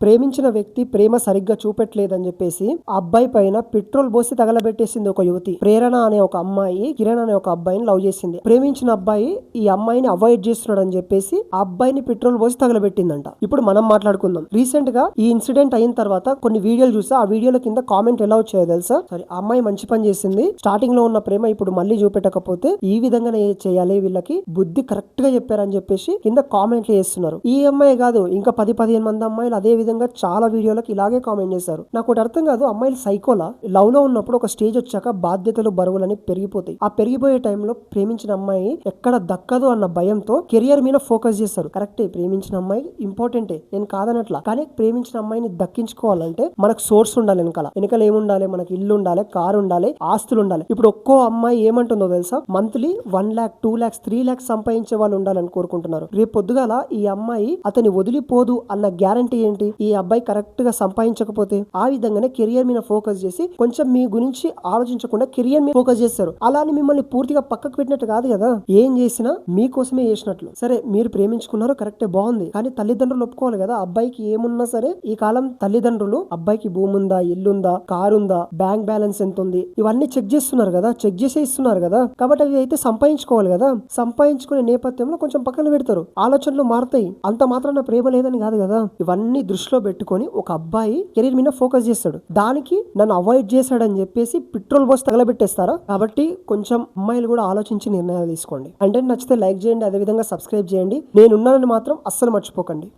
ప్రేమించిన వ్యక్తి ప్రేమ సరిగ్గా చూపెట్టలేదని చెప్పేసి ఆ అబ్బాయి పైన పెట్రోల్ పోసి తగలబెట్టేసింది ఒక యువతి. ప్రేరణ అనే ఒక అమ్మాయి కిరణ్ అనే ఒక అబ్బాయిని లవ్ చేసింది. ప్రేమించిన అబ్బాయి ఈ అమ్మాయిని అవాయిడ్ చేస్తున్నాడు అని చెప్పేసి ఆ అబ్బాయిని పెట్రోల్ పోసి తగలబెట్టిందంట. ఇప్పుడు మనం మాట్లాడుకుందాం. రీసెంట్ గా ఈ ఇన్సిడెంట్ అయిన తర్వాత కొన్ని వీడియోలు చూసా. ఆ వీడియోల కింద కామెంట్ ఎలా వచ్చాయో తెలుసా? సరే, ఆ అమ్మాయి మంచి పని చేసింది. స్టార్టింగ్ లో ఉన్న ప్రేమ ఇప్పుడు మళ్ళీ చూపెట్టకపోతే ఈ విధంగానే చేయాలి, వీళ్ళకి బుద్ధి కరెక్ట్ గా చెప్పారని చెప్పేసి కింద కామెంట్లు చేస్తున్నారు. ఈ అమ్మాయి కాదు, ఇంకా 10-15 మంది అమ్మాయిలు అదే విధంగా చాలా వీడియోలకు ఇలాగే కామెంట్ చేశారు. నాకు ఒకటి అర్థం కాదు, అమ్మాయిలు సైకోలా? లవ్ లో ఉన్నప్పుడు ఒక స్టేజ్ వచ్చాక బాధ్యతలు బరువులని పెరిగిపోతాయి. ఆ పెరిగిపోయే టైంలో ప్రేమించిన అమ్మాయి ఎక్కడ దక్కదు అన్న భయంతో కెరియర్ మీద ఫోకస్ చేస్తారు. కరెక్టే, ప్రేమించిన అమ్మాయి ఇంపార్టెంటే, నేను కాదనట్లా. కానీ ప్రేమించిన అమ్మాయిని దక్కించుకోవాలంటే మనకు సోర్స్ ఉండాలి. వెనకాల ఏముండాలి? మనకి ఇల్లు ఉండాలి, కారు ఉండాలి, ఆస్తులు ఉండాలి. ఇప్పుడు ఒక్కో అమ్మాయి ఏమంటుందో తెలుసా? మంత్లీ 1 lakh, 2 lakhs, 3 lakhs సంపాదించే వాళ్ళు ఉండాలని కోరుకుంటున్నారు. రేపు పొద్దుగాల ఈ అమ్మాయి అతని వదిలిపోదు అన్న గ్యారంటీ ఏంటి? ఈ అబ్బాయి కరెక్ట్ గా సంపాదించకపోతే. ఆ విధంగానే కెరియర్ మీద ఫోకస్ చేసి కొంచెం మీ గురించి ఆలోచించకుండా కెరియర్ మీద ఫోకస్ చేస్తారు. అలాని మిమ్మల్ని పూర్తిగా పక్కకు పెట్టినట్టు కాదు కదా. ఏం చేసినా మీకోసమే చేసినట్లు. సరే, మీరు ప్రేమించుకున్నారు, కరెక్టే, బాగుంది. కానీ తల్లిదండ్రులు ఒప్పుకోవాలి కదా. అబ్బాయికి ఏమున్నా సరే ఈ కాలం తల్లిదండ్రులు అబ్బాయికి భూమి ఉందా, ఇల్లుందా, కారు ఉందా, బ్యాంక్ బ్యాలెన్స్ ఎంత ఉంది, ఇవన్నీ చెక్ చేస్తున్నారు కదా. చెక్ చేసే ఇస్తున్నారు కదా. కాబట్టి అవి అయితే సంపాదించుకోవాలి కదా. సంపాదించుకునే నేపథ్యంలో కొంచెం పక్కన పెడతారు. ఆలోచనలు మారుతాయి. అంత మాత్రాన ప్రేమ లేదని కాదు కదా. ఇవన్నీ దృష్టిలో పెట్టుకొని ఒక అబ్బాయి కెరీర్ మీద ఫోకస్ చేస్తాడు. దానికి నన్ను అవాయిడ్ చేశాడని చెప్పేసి పెట్రోల్ పోసి తగలబెట్టేస్తారా? కాబట్టి కొంచెం అమ్మాయిలు కూడా ఆలోచించి నిర్ణయాలు తీసుకోండి. అంటే నచ్చితే లైక్ చేయండి, అదేవిధంగా సబ్స్క్రైబ్ చేయండి. నేనున్నానని మాత్రం అస్సలు మర్చిపోకండి.